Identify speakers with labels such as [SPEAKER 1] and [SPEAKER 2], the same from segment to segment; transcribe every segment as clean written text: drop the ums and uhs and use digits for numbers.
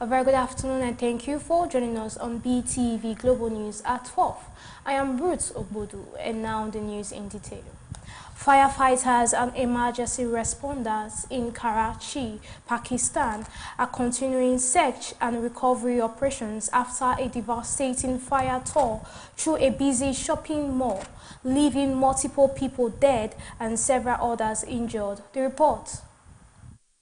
[SPEAKER 1] A very good afternoon and thank you for joining us on BTV Global News at 12. I am Ruth Ogbodu and now the news in detail. Firefighters and emergency responders in Karachi, Pakistan are continuing search and recovery operations after a devastating fire tore through a busy shopping mall, leaving multiple people dead and several others injured. The report.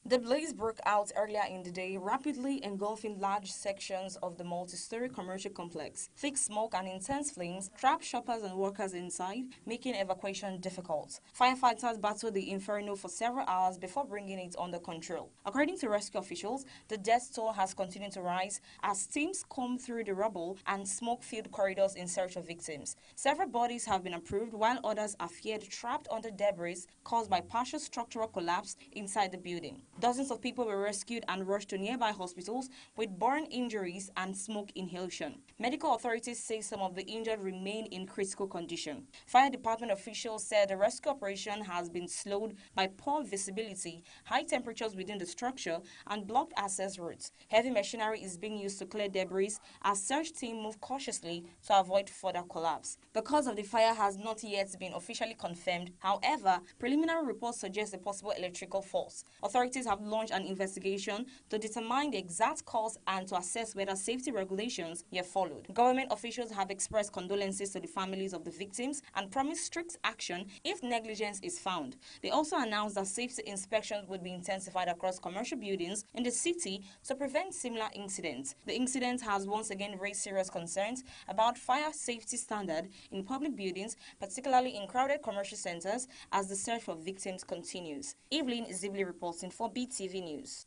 [SPEAKER 2] The blaze broke out earlier in the day, rapidly engulfing large sections of the multi-story commercial complex. Thick smoke and intense flames trapped shoppers and workers inside, making evacuation difficult. Firefighters battled the inferno for several hours before bringing it under control. According to rescue officials, the death toll has continued to rise as teams comb through the rubble and smoke-filled corridors in search of victims. Several bodies have been approved, while others are feared trapped under debris caused by partial structural collapse inside the building. Dozens of people were rescued and rushed to nearby hospitals with burn injuries and smoke inhalation. Medical authorities say some of the injured remain in critical condition. Fire department officials said the rescue operation has been slowed by poor visibility, high temperatures within the structure, and blocked access routes. Heavy machinery is being used to clear debris as search teams move cautiously to avoid further collapse. The cause of the fire has not yet been officially confirmed. However, preliminary reports suggest a possible electrical fault. Authorities have launched an investigation to determine the exact cause and to assess whether safety regulations were followed. Government officials have expressed condolences to the families of the victims and promised strict action if negligence is found. They also announced that safety inspections would be intensified across commercial buildings in the city to prevent similar incidents. The incident has once again raised serious concerns about fire safety standards in public buildings, particularly in crowded commercial centers, as the search for victims continues. Evelyn Zibli reporting for Beetv News.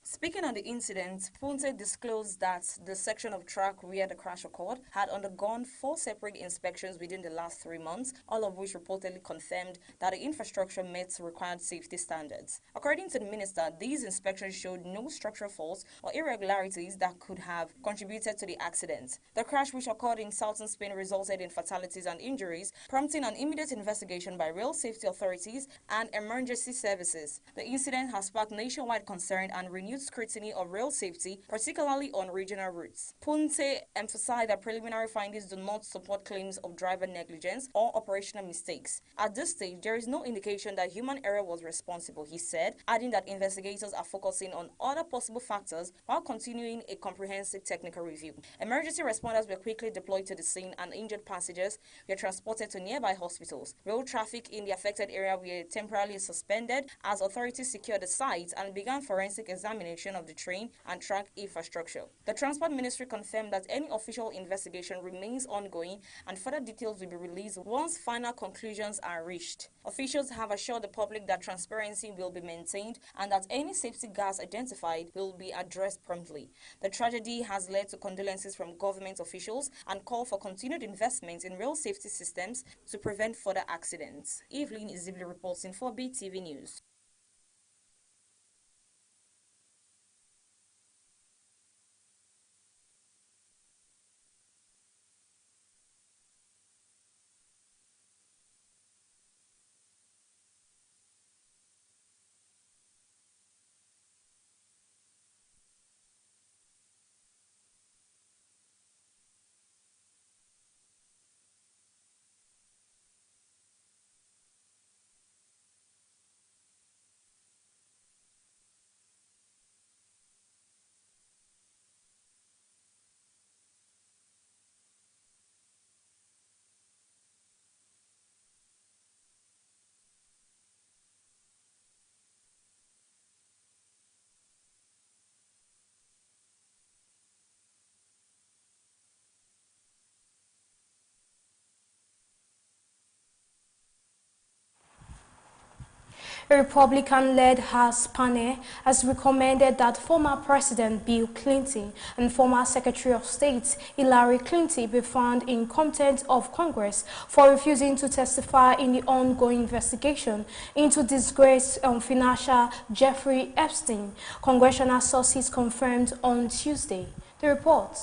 [SPEAKER 2] Speaking on the incident, Punte disclosed that the section of track where the crash occurred had undergone 4 separate inspections within the last 3 months, all of which reportedly confirmed that the infrastructure met required safety standards. According to the minister, these inspections showed no structural faults or irregularities that could have contributed to the accident. The crash, which occurred in southern Spain, resulted in fatalities and injuries, prompting an immediate investigation by rail safety authorities and emergency services. The incident has sparked nationwide concern and renewed scrutiny of rail safety, particularly on regional routes. Punte emphasized that preliminary findings do not support claims of driver negligence or operational mistakes. At this stage, there is no indication that human error was responsible, he said, adding that investigators are focusing on other possible factors while continuing a comprehensive technical review. Emergency responders were quickly deployed to the scene and injured passengers were transported to nearby hospitals. Road traffic in the affected area were temporarily suspended as authorities secured the site and began forensic examination of the train and track infrastructure. The Transport Ministry confirmed that any official investigation remains ongoing and further details will be released once final conclusions are reached. Officials have assured the public that transparency will be maintained and that any safety gaps identified will be addressed promptly. The tragedy has led to condolences from government officials and call for continued investment in rail safety systems to prevent further accidents. Evelyn Zibli reporting for BTV News.
[SPEAKER 1] A Republican-led House panel has recommended that former President Bill Clinton and former Secretary of State Hillary Clinton be found in contempt of Congress for refusing to testify in the ongoing investigation into disgraced financier Jeffrey Epstein, congressional sources confirmed on Tuesday. The report.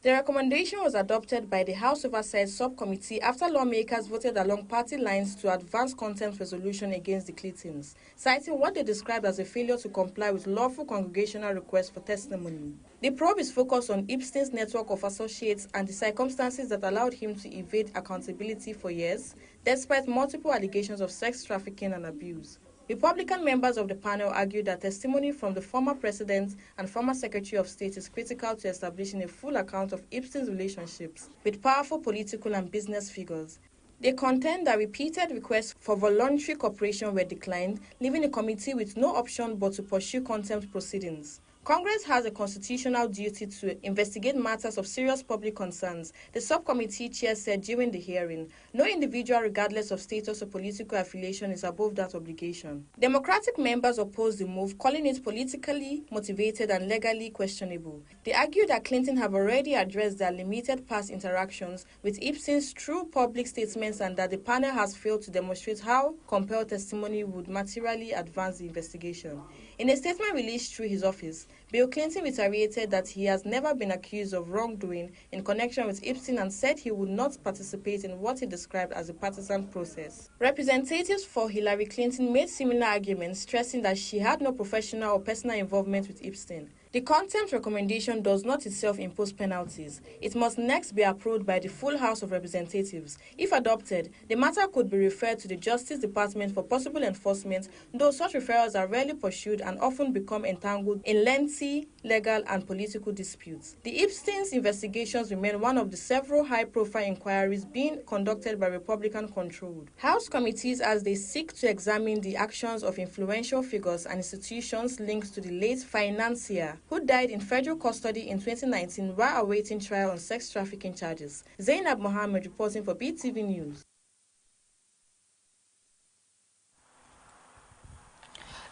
[SPEAKER 3] The recommendation was adopted by the House Oversight Subcommittee after lawmakers voted along party lines to advance contempt resolution against the Clintons, citing what they described as a failure to comply with lawful congregational requests for testimony. The probe is focused on Epstein's network of associates and the circumstances that allowed him to evade accountability for years, despite multiple allegations of sex trafficking and abuse. Republican members of the panel argued that testimony from the former president and former Secretary of State is critical to establishing a full account of Epstein's relationships with powerful political and business figures. They contend that repeated requests for voluntary cooperation were declined, leaving the committee with no option but to pursue contempt proceedings. Congress has a constitutional duty to investigate matters of serious public concerns, the subcommittee chair said during the hearing. No individual, regardless of status or political affiliation, is above that obligation. Democratic members opposed the move, calling it politically motivated and legally questionable. They argued that Clinton have already addressed their limited past interactions with Epstein's through public statements and that the panel has failed to demonstrate how compelled testimony would materially advance the investigation. In a statement released through his office, Bill Clinton reiterated that he has never been accused of wrongdoing in connection with Epstein and said he would not participate in what he described as a partisan process. Representatives for Hillary Clinton made similar arguments, stressing that she had no professional or personal involvement with Epstein. The contempt recommendation does not itself impose penalties. It must next be approved by the full House of Representatives. If adopted, the matter could be referred to the Justice Department for possible enforcement, though such referrals are rarely pursued and often become entangled in lengthy legal and political disputes. The Epstein's investigations remain one of the several high-profile inquiries being conducted by Republican-controlled House committees as they seek to examine the actions of influential figures and institutions linked to the late financier who died in federal custody in 2019 while awaiting trial on sex trafficking charges. Zainab Mohammed reporting for Beetv News.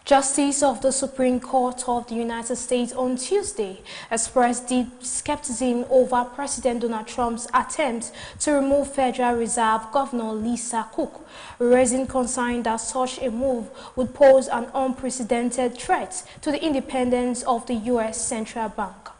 [SPEAKER 1] Justice of the Supreme Court of the United States on Tuesday expressed deep skepticism over President Donald Trump's attempt to remove Federal Reserve Governor Lisa Cook, raising concern that such a move would pose an unprecedented threat to the independence of the U.S. Central Bank.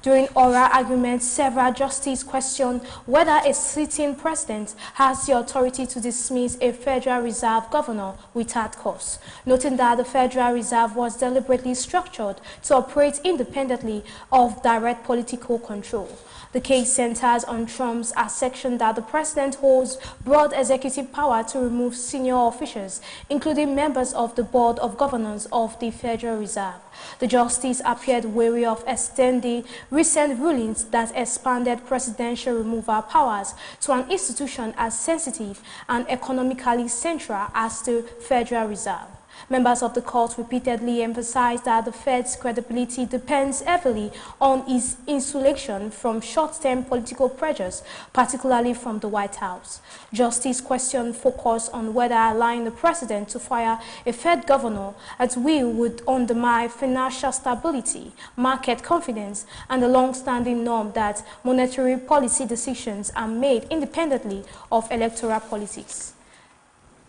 [SPEAKER 1] During oral arguments, several justices questioned whether a sitting president has the authority to dismiss a Federal Reserve governor without cause, noting that the Federal Reserve was deliberately structured to operate independently of direct political control. The case centers on Trump's assertion that the president holds broad executive power to remove senior officials, including members of the Board of Governors of the Federal Reserve. The justice appeared wary of extending recent rulings that expanded presidential removal powers to an institution as sensitive and economically central as the Federal Reserve. Members of the court repeatedly emphasized that the Fed's credibility depends heavily on its insulation from short-term political pressures, particularly from the White House. Justice question focused on whether allowing the president to fire a Fed governor at will would undermine financial stability, market confidence, and the long-standing norm that monetary policy decisions are made independently of electoral politics.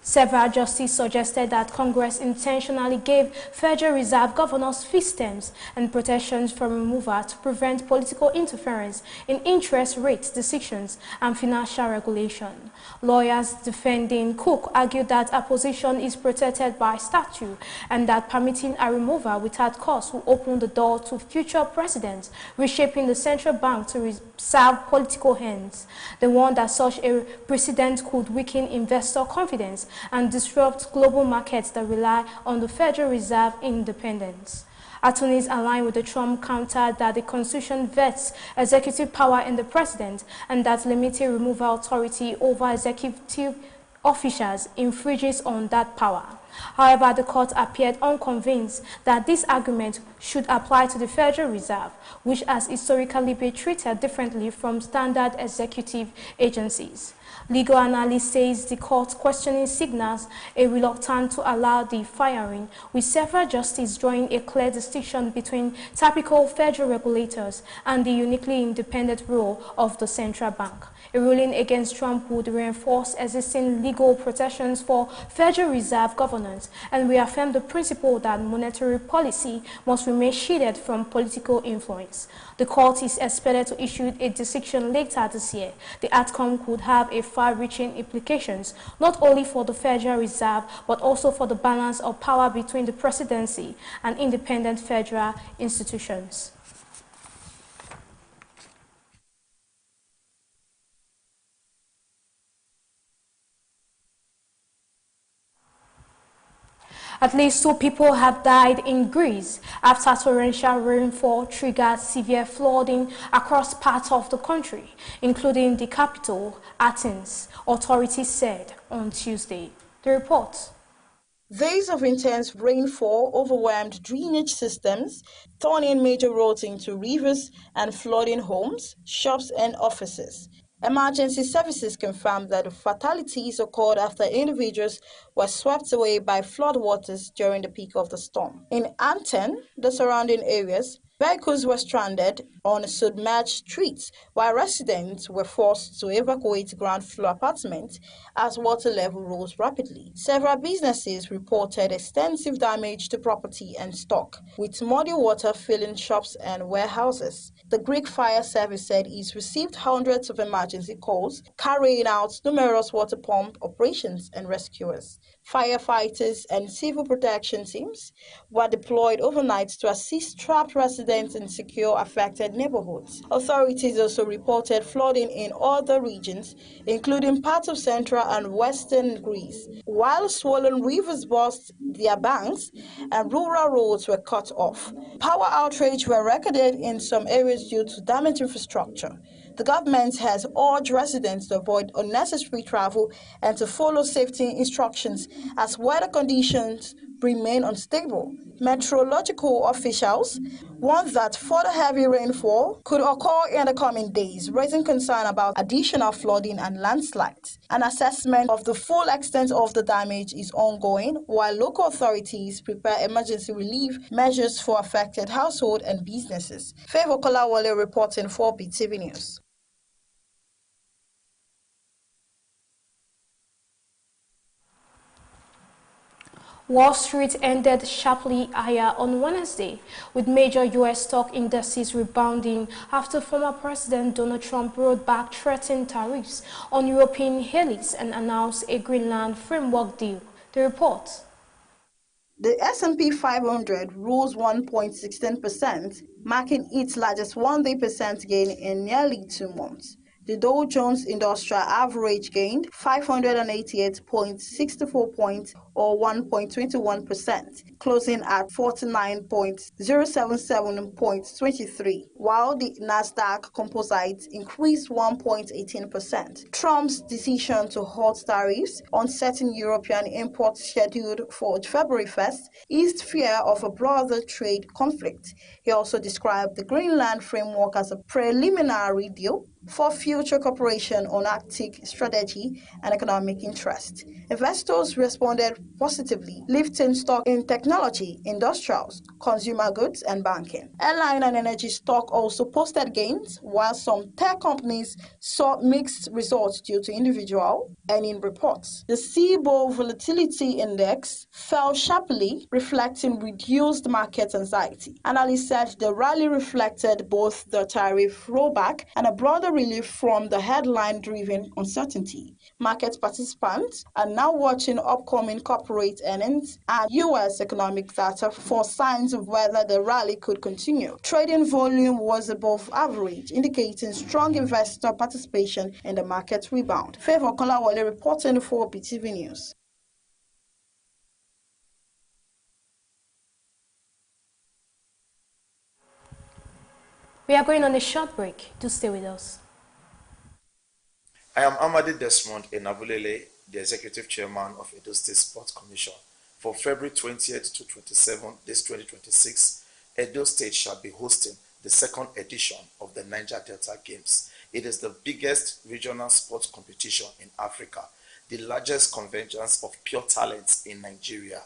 [SPEAKER 1] Several justices suggested that Congress intentionally gave Federal Reserve governors fee stamps and protections from removal to prevent political interference in interest rate decisions and financial regulation. Lawyers defending Cook argued that opposition is protected by statute and that permitting a removal without cause will open the door to future presidents reshaping the central bank to serve political ends. They warned that such a precedent could weaken investor confidence and disrupt global markets that rely on the Federal Reserve independence. Attorneys aligned with the Trump countered that the Constitution vests executive power in the president and that limiting removal authority over executive officials infringes on that power. However, the court appeared unconvinced that this argument should apply to the Federal Reserve, which has historically been treated differently from standard executive agencies. Legal analyst says the court questioning signals a reluctance to allow the firing, with several justices drawing a clear distinction between typical federal regulators and the uniquely independent role of the central bank. A ruling against Trump would reinforce existing legal protections for Federal Reserve governance and reaffirm the principle that monetary policy must remain shielded from political influence. The court is expected to issue a decision later this year. The outcome could have a far-reaching implications, not only for the Federal Reserve, but also for the balance of power between the presidency and independent federal institutions. At least 2 people have died in Greece after torrential rainfall triggered severe flooding across parts of the country, including the capital, Athens, authorities said on Tuesday. The report.
[SPEAKER 3] Days of intense rainfall overwhelmed drainage systems, turning major roads into rivers and flooding homes, shops, and offices. Emergency services confirmed that the fatalities occurred after individuals were swept away by floodwaters during the peak of the storm. In Athens, the surrounding areas, vehicles were stranded on submerged streets, while residents were forced to evacuate ground floor apartments as water level rose rapidly. Several businesses reported extensive damage to property and stock, with muddy water filling shops and warehouses. The Greek Fire Service said it received hundreds of emergency calls, carrying out numerous water pump operations and rescues. Firefighters and civil protection teams were deployed overnight to assist trapped residents and secure affected neighborhoods. Authorities also reported flooding in other regions, including parts of central and western Greece, while swollen rivers burst their banks and rural roads were cut off. Power outrage were recorded in some areas due to damaged infrastructure. The government has urged residents to avoid unnecessary travel and to follow safety instructions as weather conditions remain unstable. Meteorological officials warn that further heavy rainfall could occur in the coming days, raising concern about additional flooding and landslides. An assessment of the full extent of the damage is ongoing, while local authorities prepare emergency relief measures for affected households and businesses. Favor Kolawole reporting for Beetv News.
[SPEAKER 1] Wall Street ended sharply higher on Wednesday, with major U.S. stock indices rebounding after former President Donald Trump rolled back threatened tariffs on European elites and announced a Greenland framework deal. The report.
[SPEAKER 3] The S&P 500 rose 1.16%, marking its largest one-day percent gain in nearly 2 months. The Dow Jones Industrial Average gained 588.64 points or 1.21%, closing at 49.077.23, while the Nasdaq Composite increased 1.18%. Trump's decision to halt tariffs on certain European imports scheduled for February 1st eased fear of a broader trade conflict. He also described the Greenland framework as a preliminary deal for future cooperation on Arctic strategy and economic interest. Investors responded positively, lifting stock in technology, industrials, consumer goods, and banking. Airline and energy stock also posted gains, while some tech companies saw mixed results due to individual earning reports. The CBOE Volatility Index fell sharply, reflecting reduced market anxiety. Analysts said the rally reflected both the tariff rollback and a broader relief from the headline-driven uncertainty. Market participants are now watching upcoming corporate earnings and U.S. economic data for signs of whether the rally could continue. Trading volume was above average, indicating strong investor participation in the market rebound. Favor Kolawole reporting for Beetv News.
[SPEAKER 1] We are going on a short break. Do stay with us.
[SPEAKER 4] I am Amadi Desmond Enabulele, the Executive Chairman of Edo State Sports Commission. For February 20th to 27th, this 2026, Edo State shall be hosting the second edition of the Niger Delta Games. It is the biggest regional sports competition in Africa, the largest convergence of pure talents in Nigeria,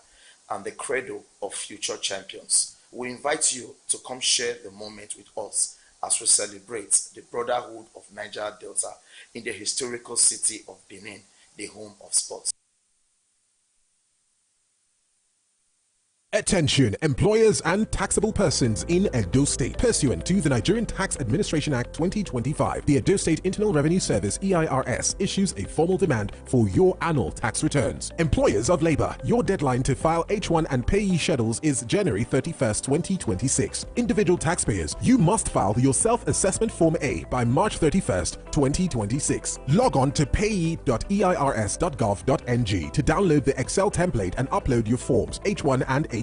[SPEAKER 4] and the cradle of future champions. We invite you to come share the moment with us as we celebrate the brotherhood of Niger Delta in the historical city of Benin, the home of sports.
[SPEAKER 5] Attention, employers and taxable persons in Edo State. Pursuant to the Nigerian Tax Administration Act 2025, the Edo State Internal Revenue Service (EIRS) issues a formal demand for your annual tax returns. Employers of labor, your deadline to file H1 and payee schedules is January 31st, 2026. Individual taxpayers, you must file your self-assessment Form A by March 31st, 2026. Log on to payee.eirs.gov.ng to download the Excel template and upload your forms H1 and H3.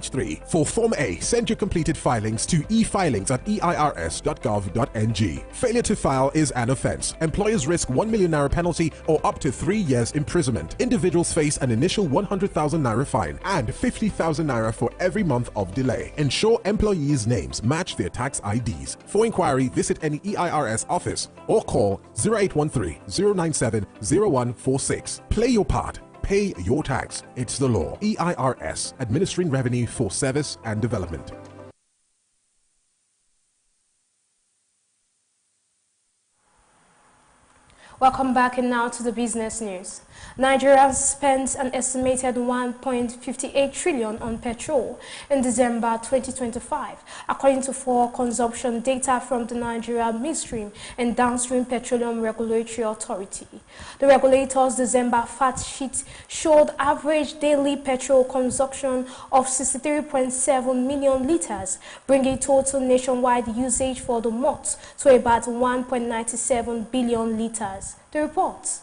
[SPEAKER 5] For Form A, send your completed filings to e-filings@eirs.gov.ng. Failure to file is an offense. Employers risk 1 million naira penalty or up to 3 years imprisonment. Individuals face an initial 100,000 naira fine and 50,000 naira for every month of delay. Ensure employees' names match their tax IDs. For inquiry, visit any EIRS office or call 0813 097 0146. Play your part. Pay your tax. It's the law. EIRS, administering revenue for service and development.
[SPEAKER 1] Welcome back, and now to the business news. Nigeria spent an estimated 1.58 trillion on petrol in December 2025, according to fuel consumption data from the Nigeria Midstream and Downstream Petroleum Regulatory Authority. The regulator's December fact sheet showed average daily petrol consumption of 63.7 million liters, bringing total nationwide usage for the month to about 1.97 billion liters. The report.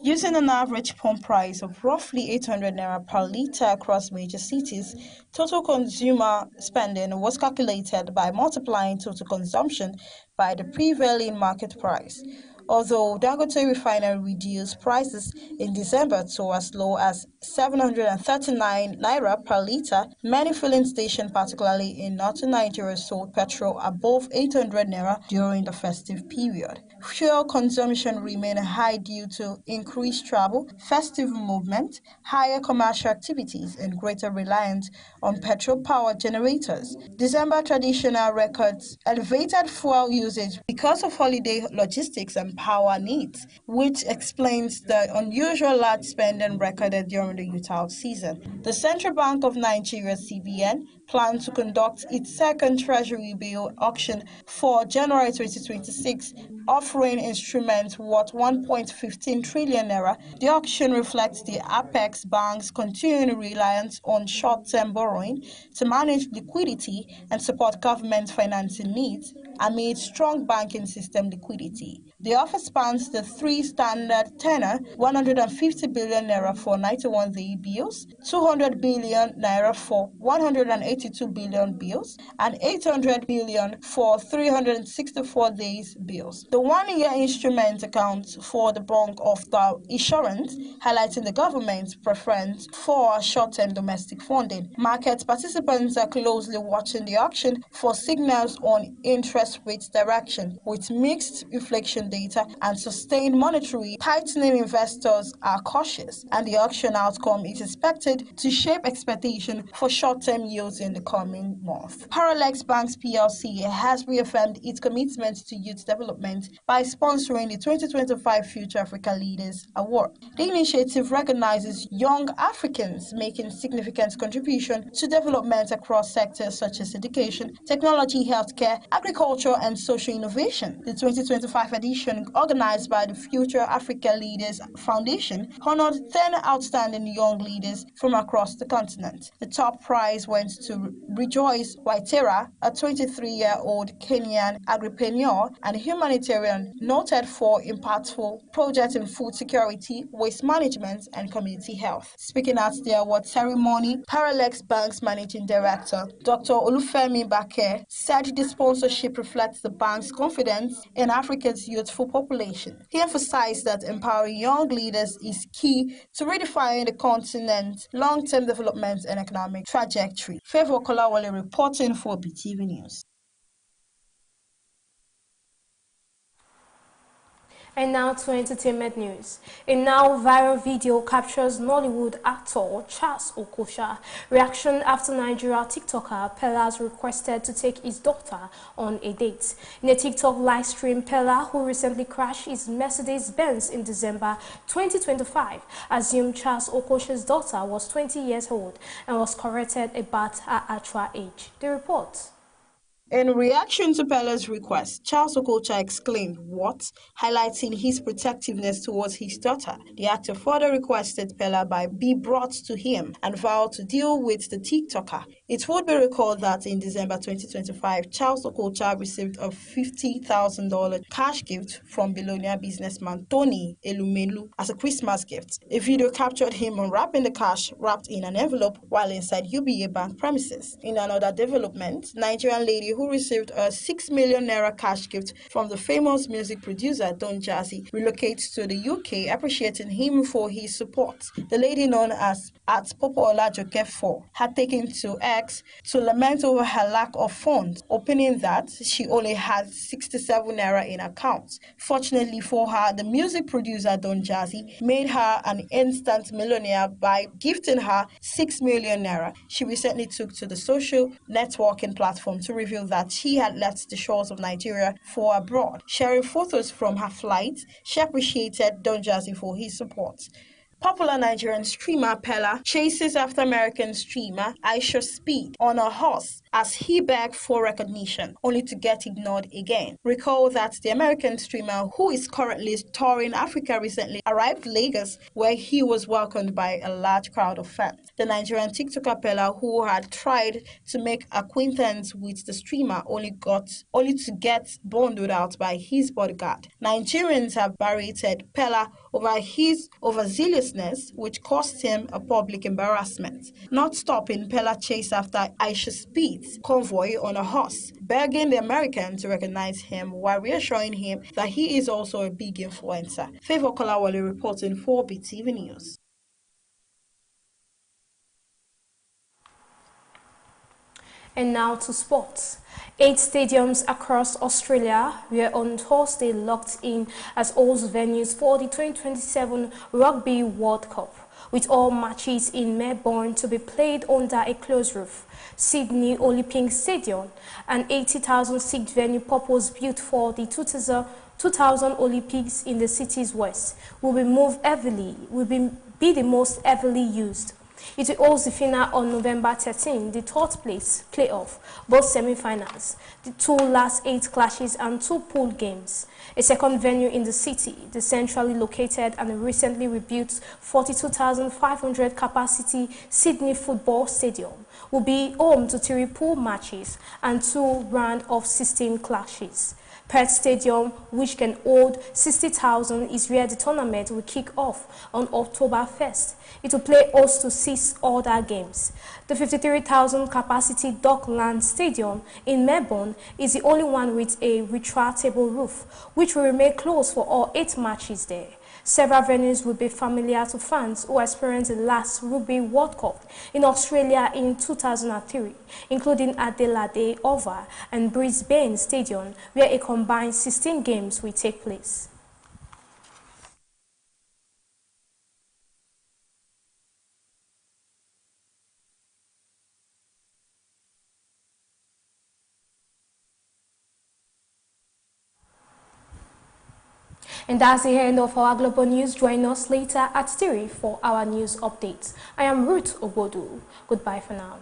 [SPEAKER 6] Using an average pump price of roughly 800 naira per litre across major cities, total consumer spending was calculated by multiplying total consumption by the prevailing market price. Although Dangote Refinery reduced prices in December to as low as 739 naira per litre, many filling stations, particularly in northern Nigeria, sold petrol above 800 naira during the festive period. Fuel consumption remained high due to increased travel, festive movement, higher commercial activities, and greater reliance on petrol power generators. December traditional records elevated fuel usage because of holiday logistics and power needs, which explains the unusual large spending recorded during the youth season. The Central Bank of Nigeria (CBN) plans to conduct its second Treasury bill auction for January 2026, offering instruments worth 1.15 trillion naira. The auction reflects the Apex Bank's continuing reliance on short-term borrowing to manage liquidity and support government financing needs amid strong banking system liquidity. The offer spans the three standard tenor: 150 billion naira for 91-day bills, 200 billion naira for 182 billion bills, and 800 billion for 364 days bills. The one-year instrument accounts for the bulk of the issuance, highlighting the government's preference for short-term domestic funding. Market participants are closely watching the auction for signals on interest rate direction. With mixed inflation data and sustained monetary tightening, investors are cautious, and the auction outcome is expected to shape expectation for short-term yields in the coming month. Paralex Banks PLC has reaffirmed its commitment to youth development by sponsoring the 2025 Future Africa Leaders Award. The initiative recognizes young Africans making significant contribution to development across sectors such as education, technology, healthcare, agriculture, and social innovation. The 2025 edition, organized by the Future Africa Leaders Foundation, honored 10 outstanding young leaders from across the continent. The top prize went to Rejoice Waitera, a 23-year-old Kenyan agripreneur and humanitarian noted for impactful projects in food security, waste management, and community health. Speaking at the award ceremony, Paralex Bank's managing director, Dr. Olufemi Bake, said the sponsorship reflects the bank's confidence in Africa's youthful population. He emphasized that empowering young leaders is key to redefining the continent's long-term development and economic trajectory. Favor Kolawole reporting for Beetv News.
[SPEAKER 1] And now to entertainment news. A now viral video captures Nollywood actor Charles Okocha reaction after Nigeria TikToker Pelas requested to take his daughter on a date. In a TikTok live stream, Pela, who recently crashed his Mercedes-Benz in December 2025, assumed Charles Okocha's daughter was 20 years old and was corrected about her actual age. The report.
[SPEAKER 6] In reaction to Pela's request, Charles Okocha exclaimed, "What?" highlighting his protectiveness towards his daughter. The actor further requested Pela be brought to him and vowed to deal with the TikToker. It would be recalled that in December 2025, Charles Okocha received a $50,000 cash gift from billionaire businessman Tony Elumelu as a Christmas gift. A video captured him unwrapping the cash wrapped in an envelope while inside UBA bank premises. In another development, Nigerian lady who received a 6 million naira cash gift from the famous music producer Don Jazzy relocates to the UK, appreciating him for his support. The lady known as Popo Olajoke 4 had taken to X to lament over her lack of funds, opening that she only had 67 naira in accounts. Fortunately for her, the music producer Don Jazzy made her an instant millionaire by gifting her 6 million naira. She recently took to the social networking platform to reveal that she had left the shores of Nigeria for abroad. Sharing photos from her flight, she appreciated Don Jazzy for his support. Popular Nigerian streamer Pela chases after American streamer Aisha Speed on a horse as he begged for recognition, only to get ignored again. Recall that the American streamer, who is currently touring Africa, recently arrived Lagos, where he was welcomed by a large crowd of fans. The Nigerian TikToker Pela, who had tried to make acquaintance with the streamer, only to get bundled out by his bodyguard. Nigerians have berated Pela over his overzealousness, which cost him a public embarrassment. Not stopping, Pela chased after Aisha Speed's convoy on a horse, begging the American to recognize him while reassuring him that he is also a big influencer. Favor Kolawole reporting for Beetv News.
[SPEAKER 1] And now to sports. 8 stadiums across Australia were on Thursday locked in as host venues for the 2027 Rugby World Cup, with all matches in Melbourne to be played under a closed roof. Sydney Olympic Stadium, an 80,000-seat venue purpose-built for the 2000 Olympics in the city's west, will be the most heavily used. It will host the final on November 13, the third place playoff, both semi-finals, the 2 last 8 clashes and 2 pool games. A second venue in the city, the centrally located and recently rebuilt 42,500 capacity Sydney Football Stadium, will be home to 3 pool matches and 2 round of 16 clashes. Perth Stadium, which can hold 60,000, is where the tournament will kick off on October 1st. It will play host to 6 other games. The 53,000 capacity Dockland Stadium in Melbourne is the only one with a retractable roof, which will remain closed for all 8 matches there. Several venues will be familiar to fans who experienced the last Rugby World Cup in Australia in 2003, including Adelaide Oval and Brisbane Stadium, where a combined 16 games will take place. And that's the end of our global news. Join us later at 3 for our news updates. I am Ruth Obodu. Goodbye for now.